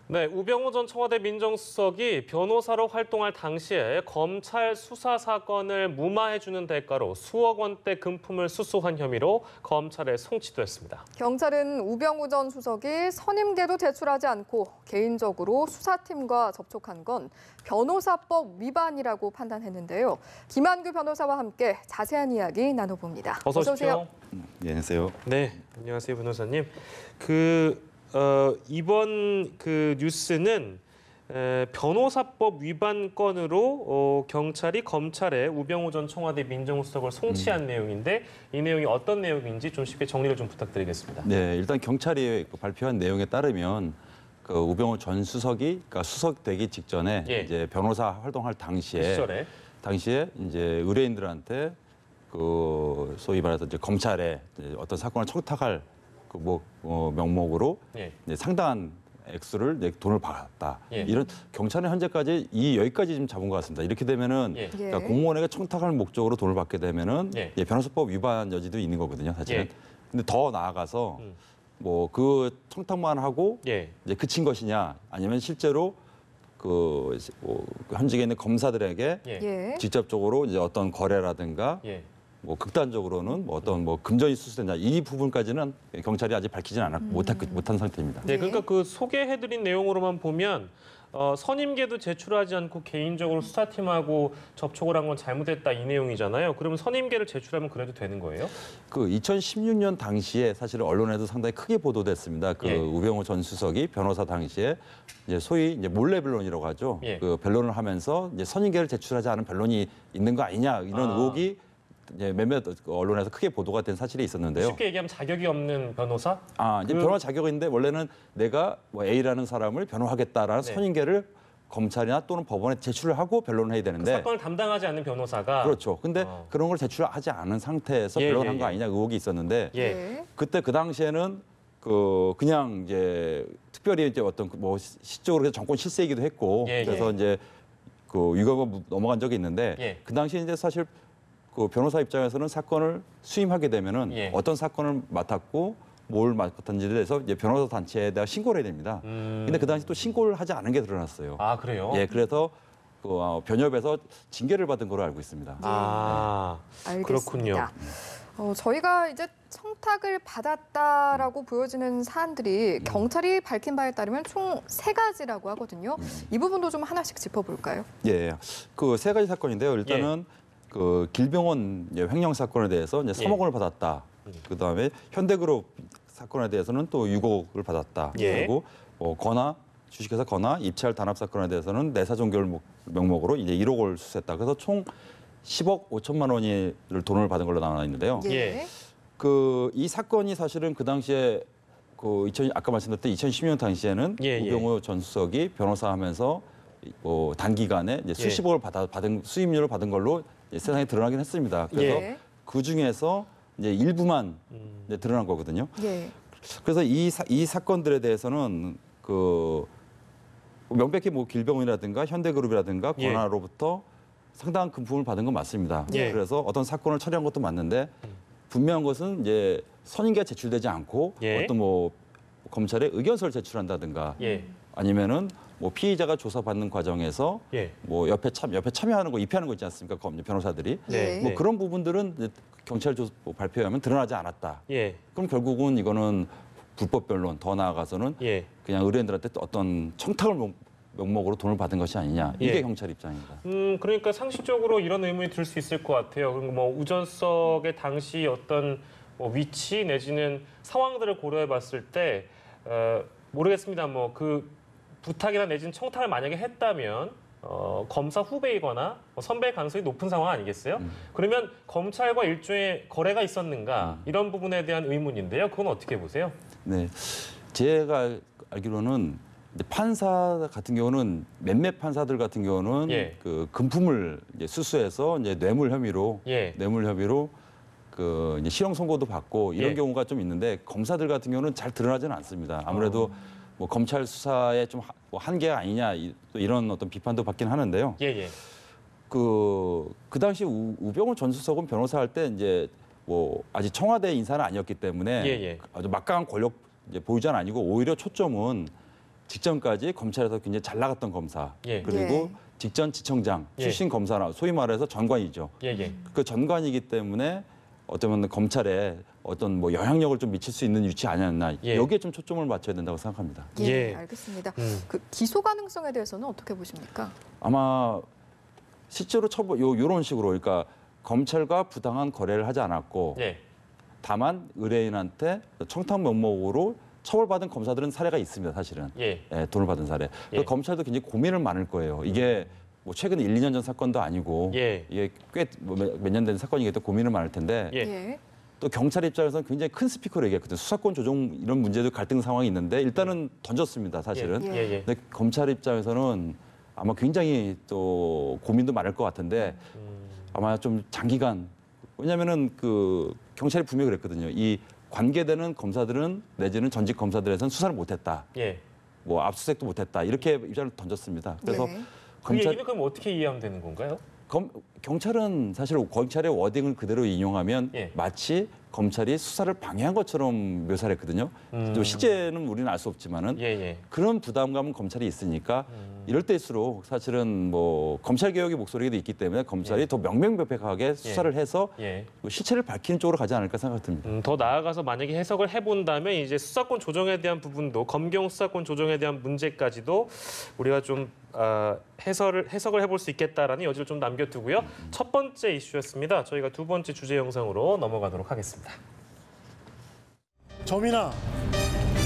네, 우병우 전 청와대 민정수석이 변호사로 활동할 당시에 검찰 수사 사건을 무마해주는 대가로 수억 원대 금품을 수수한 혐의로 검찰에 송치됐습니다. 경찰은 우병우 전 수석이 선임계도 제출하지 않고 개인적으로 수사팀과 접촉한 건 변호사법 위반이라고 판단했는데요. 김한규 변호사와 함께 자세한 이야기 나눠봅니다. 어서 오십시오. 네, 안녕하세요. 네, 안녕하세요, 변호사님. 이번 뉴스는 변호사법 위반 건으로 경찰이 검찰에 우병우 전 청와대 민정수석을 송치한 내용인데 이 내용이 어떤 내용인지 좀 쉽게 정리를 좀 부탁드리겠습니다. 네, 일단 경찰이 발표한 내용에 따르면 그 우병우 전 수석이 그러니까 수석 되기 직전에 이제 변호사 활동할 당시에 이제 의뢰인들한테 그 소위 말해서 이제 검찰에 이제 어떤 사건을 청탁할 그 명목으로 이제 상당한 액수를 이제 돈을 받았다. 이런 경찰은 현재까지 여기까지 지금 잡은 것 같습니다. 이렇게 되면은 그러니까 공무원에게 청탁할 목적으로 돈을 받게 되면은 변호사법 위반 여지도 있는 거거든요, 사실은. 근데 더 나아가서 뭐 그 청탁만 하고 이제 그친 것이냐, 아니면 실제로 현직에 있는 검사들에게 직접적으로 이제 어떤 거래라든가 뭐 극단적으로는 뭐 어떤 금전이 수수됐냐 이 부분까지는 경찰이 아직 밝히지는 못한 상태입니다. 네, 그러니까 그 소개해드린 내용으로만 보면 선임계도 제출하지 않고 개인적으로 수사팀하고 접촉을 한 건 잘못했다 이 내용이잖아요. 그러면 선임계를 제출하면 그래도 되는 거예요? 그 2016년 당시에 사실은 언론에도 상당히 크게 보도됐습니다. 우병우 전 수석이 변호사 당시에 이제 소위 이제 몰래 변론이라고 하죠. 그 변론을 하면서 이제 선임계를 제출하지 않은 변론이 있는 거 아니냐 이런 의혹이 몇몇 언론에서 크게 보도가 된 사실이 있었는데요. 쉽게 얘기하면 자격이 없는 변호사? 이제 변호사 자격이 있는데 원래는 내가 A라는 사람을 변호하겠다라는 선임계를 검찰이나 또는 법원에 제출을 하고 변론을 해야 되는데 그 사건을 담당하지 않는 변호사가 그렇죠. 근데 그런 걸 제출하지 않은 상태에서 변론한 거 아니냐 의혹이 있었는데 그때 그 당시에는 그냥 이제 특별히 이제 어떤 시적으로 정권 실세이기도 했고 그래서 이제 유가가 넘어간 적이 있는데 그 당시에 이제 사실 그 변호사 입장에서는 사건을 수임하게 되면은 어떤 사건을 맡았고 뭘 맡았는지에 대해서 이제 변호사 단체에다가 신고를 해야 됩니다. 근데 그 당시 또 신고를 하지 않은 게 드러났어요. 아, 그래요? 그래서 변협에서 징계를 받은 걸로 알고 있습니다. 알겠습니다. 그렇군요. 저희가 이제 청탁을 받았다라고 보여지는 사안들이 경찰이 밝힌 바에 따르면 총 3가지라고 하거든요. 이 부분도 좀 하나씩 짚어볼까요? 그 3가지 사건인데요. 일단은 그 길병원 횡령 사건에 대해서 이제 3억 원을 받았다. 그다음에 현대그룹 사건에 대해서는 또 6억을 받았다. 그리고 주식회사 건화 입찰 단합 사건에 대해서는 내사 종결 명목으로 이제 1억 원을 수수했다. 그래서 총 10억 5천만 원을 돈을 받은 걸로 나와 있는데요. 이 사건이 사실은 그 당시에 아까 말씀드렸던 2010년 당시에는 우병우 전 수석이 변호사하면서 단기간에 이제 수십억을 받은 수임료를 받은 걸로 세상에 드러나긴 했습니다. 그래서 그 중에서 이제 일부만 이제 드러난 거거든요. 그래서 이 사건들에 대해서는 명백히 길병원이라든가 현대그룹이라든가 권화로부터 상당한 금품을 받은 건 맞습니다. 그래서 어떤 사건을 처리한 것도 맞는데 분명한 것은 이제 선임계가 제출되지 않고 어떤 검찰에 의견서를 제출한다든가 아니면은 피의자가 조사받는 과정에서 옆에 참여하는 거 입회하는 거 있지 않습니까? 변호사들이 그런 부분들은 이제 경찰 발표에 하면 드러나지 않았다. 그럼 결국은 이거는 불법 변론 더 나아가서는 그냥 의뢰인들한테 어떤 청탁을 명목으로 돈을 받은 것이 아니냐. 이게 경찰 입장입니다. 그러니까 상식적으로 이런 의문이 들 수 있을 것 같아요. 그리고 우 전 수석의 당시 어떤 위치 내지는 상황들을 고려해봤을 때 모르겠습니다. 그 부탁이나 내지는 청탁을 만약에 했다면 검사 후배이거나 선배일 가능성이 높은 상황 아니겠어요? 그러면 검찰과 일종의 거래가 있었는가 이런 부분에 대한 의문인데요. 그건 어떻게 보세요? 네, 제가 알기로는 판사 같은 경우는 몇몇 판사들 같은 경우는 그 금품을 이제 수수해서 이제 뇌물 혐의로 이제 실형 선고도 받고 이런 경우가 좀 있는데 검사들 같은 경우는 잘 드러나지는 않습니다. 아무래도 검찰 수사에 좀 한계가 아니냐 이런 어떤 비판도 받긴 하는데요. 그 당시 우병우 전 수석은 변호사할 때 이제 아직 청와대 인사는 아니었기 때문에 아주 막강한 권력 보유자는 아니고 오히려 초점은 직전까지 검찰에서 굉장히 잘 나갔던 검사 예. 그리고 예. 직전 지청장 예. 출신 검사나 소위 말해서 전관이죠. 예, 예. 그 전관이기 때문에 어쩌면 검찰에 어떤 뭐 영향력을 좀 미칠 수 있는 위치 아니었나 예. 여기에 좀 초점을 맞춰야 된다고 생각합니다. 예, 예. 알겠습니다. 음. 그 기소 가능성에 대해서는 어떻게 보십니까? 아마 실제로 요런 식으로 그러니까 검찰과 부당한 거래를 하지 않았고 예. 다만 의뢰인한테 청탁 명목으로 처벌받은 검사들은 사례가 있습니다. 사실은 예. 예, 돈을 받은 사례. 예. 검찰도 굉장히 고민을 많을 거예요. 이게 뭐 최근 1, 2년 전 사건도 아니고 예. 이게 꽤 몇 년 된 사건이기 때문에 고민을 많을 텐데 예. 예. 또 경찰 입장에서는 굉장히 큰 스피커를 얘기했거든요. 수사권 조정 이런 문제도 갈등 상황이 있는데 일단은 던졌습니다. 사실은. 예. 예, 예. 근데 검찰 입장에서는 아마 굉장히 또 고민도 많을 것 같은데 아마 좀 장기간 왜냐하면은 그 경찰이 분명히 그랬거든요. 이 관계되는 검사들은 내지는 전직 검사들에서는 수사를 못했다. 예. 뭐 압수수색도 못했다. 이렇게 입장을 던졌습니다. 그래서 예. 그 검찰 얘기는 그럼 어떻게 이해하면 되는 건가요? 경찰은 사실 검찰의 워딩을 그대로 인용하면 예. 마치 검찰이 수사를 방해한 것처럼 묘사를 했거든요. 또 실제는 우리는 알 수 없지만은 예, 예. 그런 부담감은 검찰이 있으니까 이럴 때일수록 사실은 뭐 검찰 개혁의 목소리도 있기 때문에 검찰이 예. 더 명명백백하게 수사를 해서 예. 실체를 밝히는 쪽으로 가지 않을까 생각됩니다. 더 나아가서 만약에 해석을 해본다면 이제 수사권 조정에 대한 부분도 검경 수사권 조정에 대한 문제까지도 우리가 좀 해석을 해볼 수 있겠다라는 여지를 좀 남겨두고요. 첫 번째 이슈였습니다. 저희가 두 번째 주제 영상으로 넘어가도록 하겠습니다. 점이나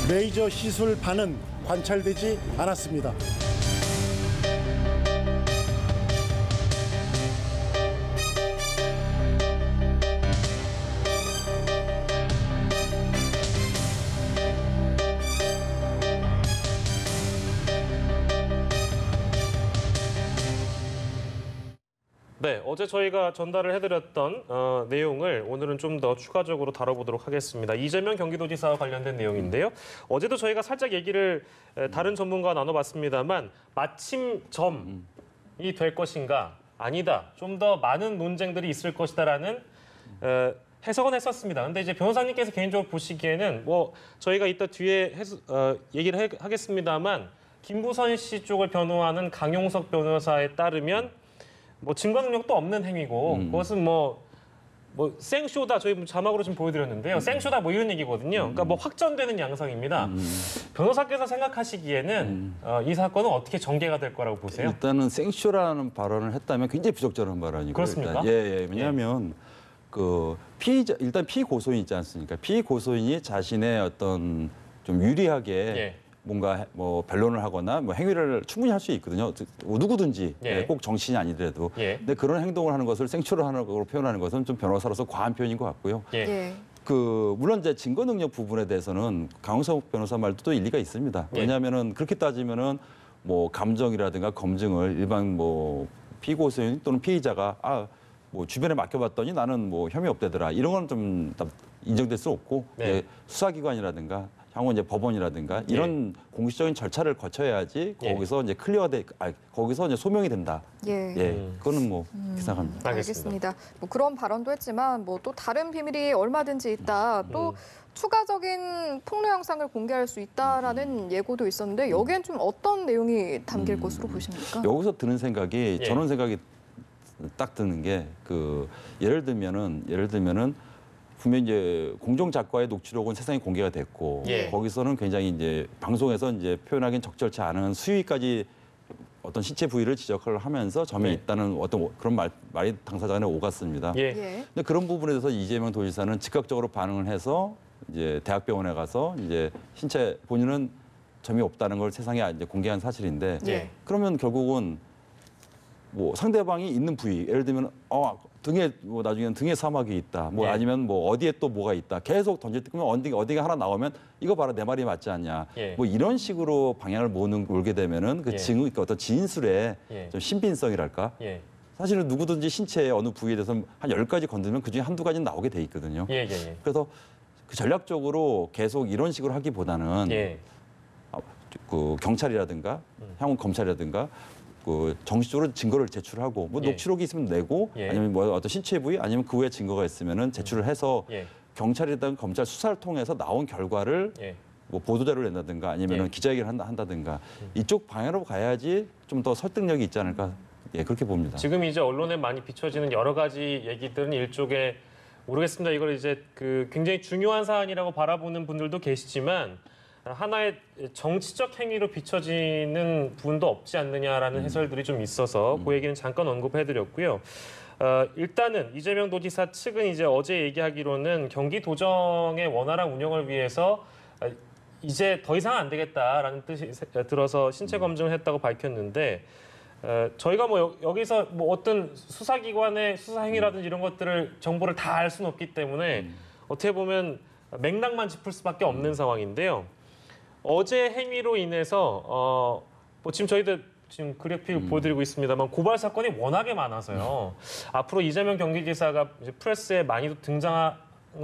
레이저 시술 반은 관찰되지 않았습니다. 네, 어제 저희가 전달을 해드렸던 내용을 오늘은 좀 더 추가적으로 다뤄보도록 하겠습니다. 이재명 경기도지사와 관련된 내용인데요. 어제도 저희가 살짝 얘기를 다른 전문가와 나눠봤습니다만 마침 점이 될 것인가 아니다. 좀 더 많은 논쟁들이 있을 것이다라는 해석은 했었습니다. 근데 이제 변호사님께서 개인적으로 보시기에는 뭐 저희가 이따 뒤에 얘기를 하겠습니다만 김부선 씨 쪽을 변호하는 강용석 변호사에 따르면 뭐 증거 능력도 없는 행위고 그것은 뭐 생쇼다 저희 자막으로 좀 보여드렸는데요. 생쇼다 뭐 이런 얘기거든요. 그러니까 뭐 확전되는 양상입니다. 변호사께서 생각하시기에는 이 사건은 어떻게 전개가 될 거라고 보세요? 일단은 생쇼라는 발언을 했다면 굉장히 부적절한 발언이고 그렇습니까? 예. 왜냐하면 그 피의자 일단 피고소인 있지 않습니까? 피고소인이 자신의 어떤 좀 유리하게 예. 뭔가 뭐 변론을 하거나 뭐 행위를 충분히 할 수 있거든요. 누구든지 예. 꼭 정치인이 아니더라도. 예. 근데 그런 행동을 하는 것을 생쇼를 하는 걸로 표현하는 것은 좀 변호사로서 과한 표현인 것 같고요. 예. 예. 그 물론 이제 증거 능력 부분에 대해서는 강용석 변호사 말도 또 일리가 있습니다. 예. 왜냐하면은 그렇게 따지면은 뭐 감정이라든가 검증을 일반 뭐 피고소인 또는 피의자가 뭐 주변에 맡겨봤더니 나는 뭐 혐의 없대더라 이런 건 좀 인정될 수 없고 네. 이제 수사기관이라든가 향후 이제 법원이라든가 이런 공식적인 절차를 거쳐야지 예. 거기서 이제 거기서 이제 소명이 된다. 예. 예, 그거는 뭐 기사합니다. 알겠습니다. 뭐 그런 발언도 했지만 뭐 또 다른 비밀이 얼마든지 있다. 또 추가적인 폭로 영상을 공개할 수 있다라는 예고도 있었는데 여기엔 좀 어떤 내용이 담길 것으로 보십니까? 여기서 드는 생각이 예. 저는 생각이 딱 드는 게 예를 들면은 분명히 이제 공정 작가의 녹취록은 세상에 공개가 됐고 예. 거기서는 굉장히 이제 방송에서 이제 표현하기는 적절치 않은 수위까지 어떤 신체 부위를 지적을 하면서 점이 네. 있다는 어떤 그런 말이 당사자 간에 오갔습니다. 예. 예. 근데 그런 부분에 대해서 이재명 도지사는 즉각적으로 반응을 해서 이제 대학병원에 가서 이제 신체 본인은 점이 없다는 걸 세상에 이제 공개한 사실인데 예. 그러면 결국은 뭐 상대방이 있는 부위 예를 들면 등에 뭐 나중에는 등에 사막이 있다 뭐 예. 아니면 뭐 어디에 또 뭐가 있다 계속 던질 때 그러면 어디가 하나 나오면 이거 봐라 내 말이 맞지 않냐 예. 뭐 이런 식으로 방향을 몰게 되면은 그 예. 그러니까 어떤 진술의 예. 좀 신빙성이랄까 예. 사실은 누구든지 신체의 어느 부위에 대해서 한 10가지 건들면 그중에 한두 가지는 나오게 돼 있거든요. 예. 예. 그래서 그 전략적으로 계속 이런 식으로 하기보다는 예. 그 경찰이라든가 향후 검찰이라든가 그 정식적으로 증거를 제출하고 뭐 예. 녹취록이 있으면 내고 예. 아니면 뭐 어떤 신체 부위 아니면 그 외에 증거가 있으면은 제출을 해서 예. 경찰이든 검찰 수사를 통해서 나온 결과를 예. 뭐 보도자료를 낸다든가 아니면 예. 기자회견을 한다든가 이쪽 방향으로 가야지 좀 더 설득력이 있지 않을까 예, 그렇게 봅니다. 지금 이제 언론에 많이 비춰지는 여러 가지 얘기들은 일종의 모르겠습니다. 이걸 이제 그 굉장히 중요한 사안이라고 바라보는 분들도 계시지만 하나의 정치적 행위로 비춰지는 부분도 없지 않느냐라는 해설들이 좀 있어서 그 얘기는 잠깐 언급해드렸고요. 일단은 이재명 도지사 측은 이제 어제 얘기하기로는 경기도정의 원활한 운영을 위해서 이제 더 이상 안 되겠다라는 뜻이 들어서 신체 검증을 했다고 밝혔는데 저희가 뭐 여기서 뭐 어떤 수사기관의 수사 행위라든지 이런 것들을 정보를 다 알 수는 없기 때문에 어떻게 보면 맥락만 짚을 수밖에 없는 상황인데요. 어제 행위로 인해서 뭐 지금 저희들 지금 그래픽을 보여드리고 있습니다만 고발 사건이 워낙에 많아서요. 앞으로 이재명 경기지사가 이제 프레스에 많이 등장을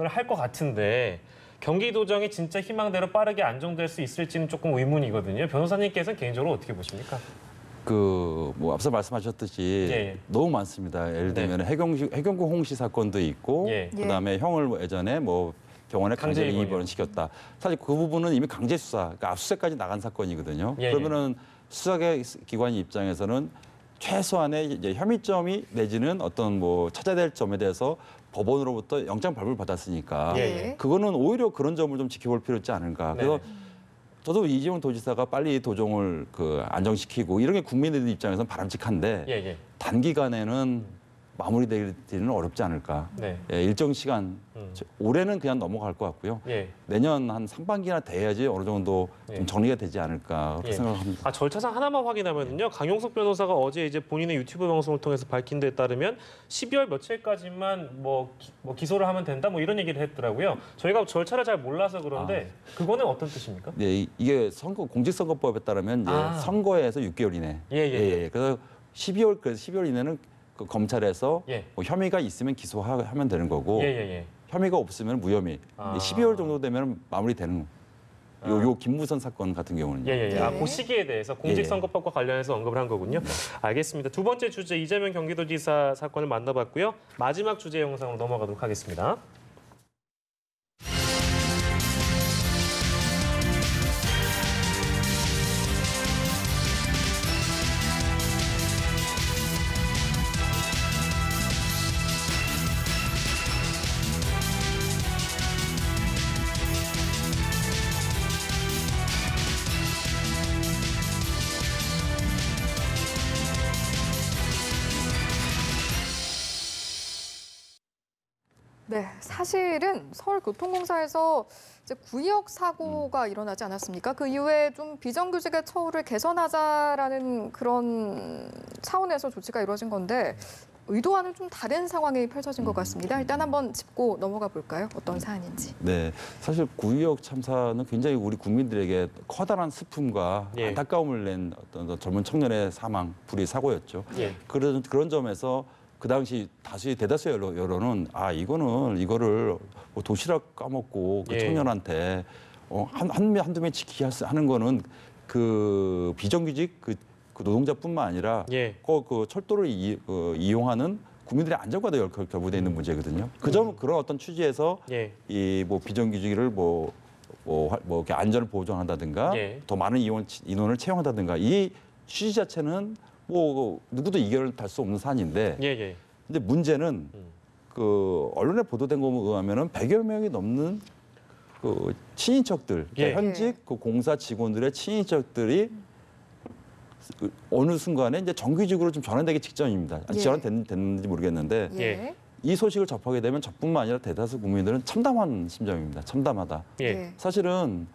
할 것 같은데 경기도정이 진짜 희망대로 빠르게 안정될 수 있을지는 조금 의문이거든요. 변호사님께서는 개인적으로 어떻게 보십니까? 뭐 앞서 말씀하셨듯이 예. 너무 많습니다. 예를 들면 해경구 홍씨 사건도 있고 예. 그다음에 형을 예전에 뭐 병원에 강제 강제 입원이요. 입원을 시켰다. 사실 그 부분은 이미 강제 수사, 그러니까 압수수색까지 나간 사건이거든요. 예. 그러면은 수사기관 입장에서는 최소한의 이제 혐의점이 내지는 어떤 뭐 찾아야 될 점에 대해서 법원으로부터 영장 발부를 받았으니까 예. 그거는 오히려 그런 점을 좀 지켜볼 필요 있지 않을까. 그래서 저도 이재명 도지사가 빨리 도정을 안정시키고 이런 게 국민들 입장에서는 바람직한데 예. 단기간에는 마무리되기는 어렵지 않을까. 네. 예, 일정 시간 올해는 그냥 넘어갈 것 같고요. 예. 내년 한 상반기나 돼야지 어느 정도 예. 좀 정리가 되지 않을까 그렇게 예. 생각합니다. 절차상 하나만 확인하면요. 강용석 변호사가 어제 이제 본인의 유튜브 방송을 통해서 밝힌 데에 따르면 12월 며칠까지만 뭐 기소를 하면 된다 뭐 이런 얘기를 했더라고요. 저희가 절차를 잘 몰라서 그런데 그거는 어떤 뜻입니까? 네, 이게 공직선거법에 따르면 이제 선거에서 6개월 이내. 예. 그래서 12월 이내는 그 검찰에서 예. 뭐 혐의가 있으면 기소하면 되는 거고 예. 혐의가 없으면 무혐의. 12월 정도 되면 마무리되는 요 김무선 사건 같은 경우는 예. 네. 그 시기에 대해서 공직선거법과 관련해서 언급을 한 거군요. 알겠습니다. 두 번째 주제 이재명 경기도지사 사건을 만나봤고요. 마지막 주제 영상으로 넘어가도록 하겠습니다. 네, 사실은 서울교통공사에서 이제 구역 사고가 일어나지 않았습니까? 그 이후에 좀 비정규직의 처우를 개선하자라는 그런 차원에서 조치가 이루어진 건데 의도와는 좀 다른 상황이 펼쳐진 것 같습니다. 일단 한번 짚고 넘어가 볼까요? 어떤 사안인지. 네, 사실 구의역 참사는 굉장히 우리 국민들에게 커다란 슬픔과 예. 안타까움을 낸 어떤 젊은 청년의 사망, 불의 사고였죠. 예. 그런 점에서 그 당시 대다수의 여론은 이거를 뭐 도시락 까먹고 그 예. 청년한테 한두 명 지키게 하는 거는 그 비정규직 그 노동자뿐만 아니라 예. 그 철도를 이용하는 국민들의 안전과도 결부되어 있는 문제거든요. 그런 어떤 취지에서 예. 이 뭐 비정규직을 이렇게 안전을 보장한다든가 예. 더 많은 인원을 채용한다든가 이 취지 자체는 뭐 누구도 이견을 달 수 없는 사안인데 예. 근데 문제는 그 언론에 보도된 것에 의하면은 100여 명이 넘는 그 친인척들, 예. 그러니까 현직 그 공사 직원들의 친인척들이 어느 순간에 이제 정규직으로 좀 전환되기 직전입니다. 예. 전환됐는지 모르겠는데 예. 네. 이 소식을 접하게 되면 저뿐만 아니라 대다수 국민들은 참담한 심정입니다. 참담하다. 예. 네. 사실은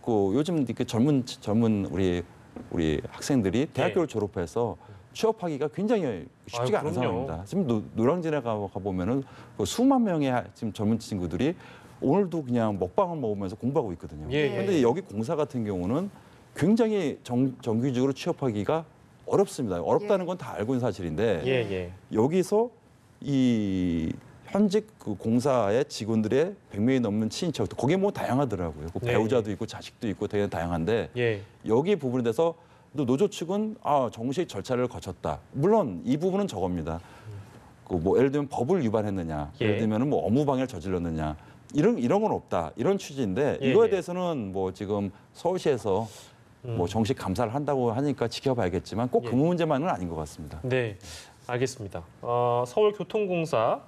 그 요즘 이렇게 젊은 우리 학생들이 대학교를 졸업해서 취업하기가 굉장히 쉽지가 않은 그럼요. 상황입니다. 지금 노량진에 가보면은 그 수만 명의 지금 젊은 친구들이 오늘도 그냥 먹방을 먹으면서 공부하고 있거든요. 예. 그런데 여기 공사 같은 경우는 굉장히 정규직으로 취업하기가 어렵습니다. 어렵다는 건 다 알고 있는 사실인데 예. 여기서 이 현직 그 공사의 직원들의 100명이 넘는 친인척, 거기에 뭐 다양하더라고요. 그 네. 배우자도 있고 자식도 있고 되게 다양한데 예. 여기 부분에 대해서 노조 측은 정식 절차를 거쳤다. 물론 이 부분은 저겁니다. 그 뭐 예를 들면 법을 위반했느냐, 예. 예를 들면 뭐 업무방해를 저질렀느냐 이런 건 없다. 이런 취지인데 예, 이거에 예. 대해서는 뭐 지금 서울시에서 뭐 정식 감사를 한다고 하니까 지켜봐야겠지만 꼭 그 예. 문제만은 아닌 것 같습니다. 네, 알겠습니다. 서울교통공사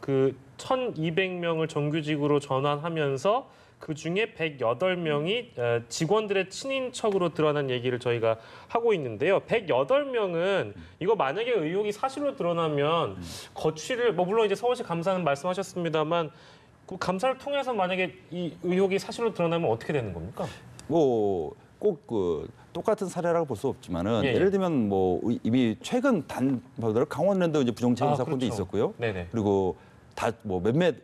그 1,200명을 정규직으로 전환하면서 그 중에 108명이 직원들의 친인척으로 드러난 얘기를 저희가 하고 있는데요. 108명은 이거 만약에 의혹이 사실로 드러나면 거취를 뭐 물론 이제 서울시 감사는 말씀하셨습니다만 그 감사를 통해서 만약에 이 의혹이 사실로 드러나면 어떻게 되는 겁니까? 뭐 꼭 그 똑같은 사례라고 볼 수 없지만은 예, 예. 예를 들면 뭐 이미 최근 단번으로 강원랜드 이제 부정채용 사건도 그렇죠. 있었고요. 네네. 그리고 다 뭐 몇몇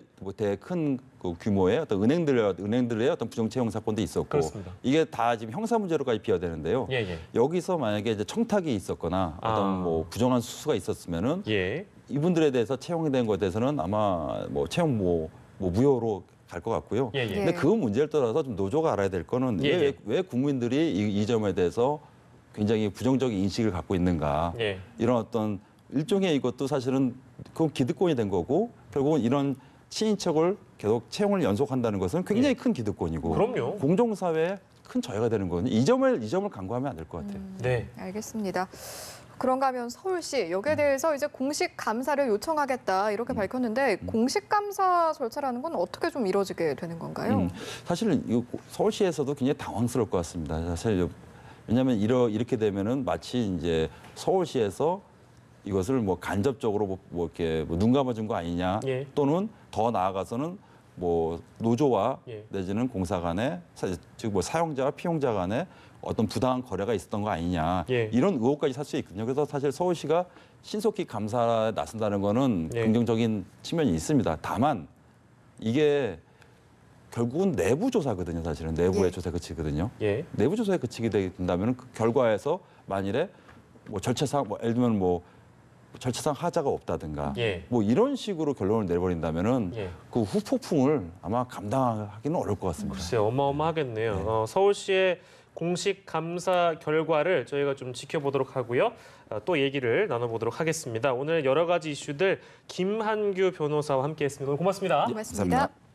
큰 그 규모의 어떤 은행들의 어떤 부정채용 사건도 있었고 그렇습니다. 이게 다 지금 형사 문제로까지 비화되는데요. 예, 예. 여기서 만약에 이제 청탁이 있었거나 어떤 뭐 부정한 수수가 있었으면은 예. 이분들에 대해서 채용이 된 것에 대해서는 아마 뭐 채용 뭐 무효로 갈 것 같고요. 예, 예. 근데 그 문제를 떠나서 좀 노조가 알아야 될 거는 예, 예. 왜 국민들이 이 점에 대해서 굉장히 부정적인 인식을 갖고 있는가. 예. 이런 어떤 일종의 이것도 사실은 그건 기득권이 된 거고 결국은 이런 친인척을 계속 채용을 연속한다는 것은 굉장히 큰 기득권이고 그럼요. 공정사회에 큰 저해가 되는 거거든요. 이 점을 간과하면 안 될 것 같아요. 네. 알겠습니다. 그런가 하면 서울시 여기에 대해서 이제 공식 감사를 요청하겠다 이렇게 밝혔는데 공식 감사 절차라는 건 어떻게 좀 이루어지게 되는 건가요? 사실은 이거 서울시에서도 굉장히 당황스러울 것 같습니다. 사실 왜냐하면 이렇게 되면은 마치 이제 서울시에서 이것을 뭐 간접적으로 뭐 이렇게 눈 감아준 거 아니냐 예. 또는 더 나아가서는 뭐 노조와 예. 내지는 공사 간에 즉 뭐 사용자와 피용자 간에 어떤 부당한 거래가 있었던 거 아니냐 예. 이런 의혹까지 살 수 있거든요. 그래서 사실 서울시가 신속히 감사에 나선다는 거는 예. 긍정적인 측면이 있습니다. 다만 이게 결국은 내부 조사거든요. 사실은 내부의 예. 조사에 그치거든요. 예. 내부 조사에 그치게 된다면 그 결과에서 만일에 뭐 절차상 뭐 예를 들면 뭐 절차상 하자가 없다든가 예. 뭐 이런 식으로 결론을 내버린다면은 예. 그 후폭풍을 아마 감당하기는 어려울 것 같습니다. 글쎄요, 어마어마하겠네요. 서울시의 공식 감사 결과를 저희가 좀 지켜보도록 하고요. 또 얘기를 나눠보도록 하겠습니다. 오늘 여러 가지 이슈들 김한규 변호사와 함께했습니다. 오늘 고맙습니다. 고맙습니다. 감사합니다.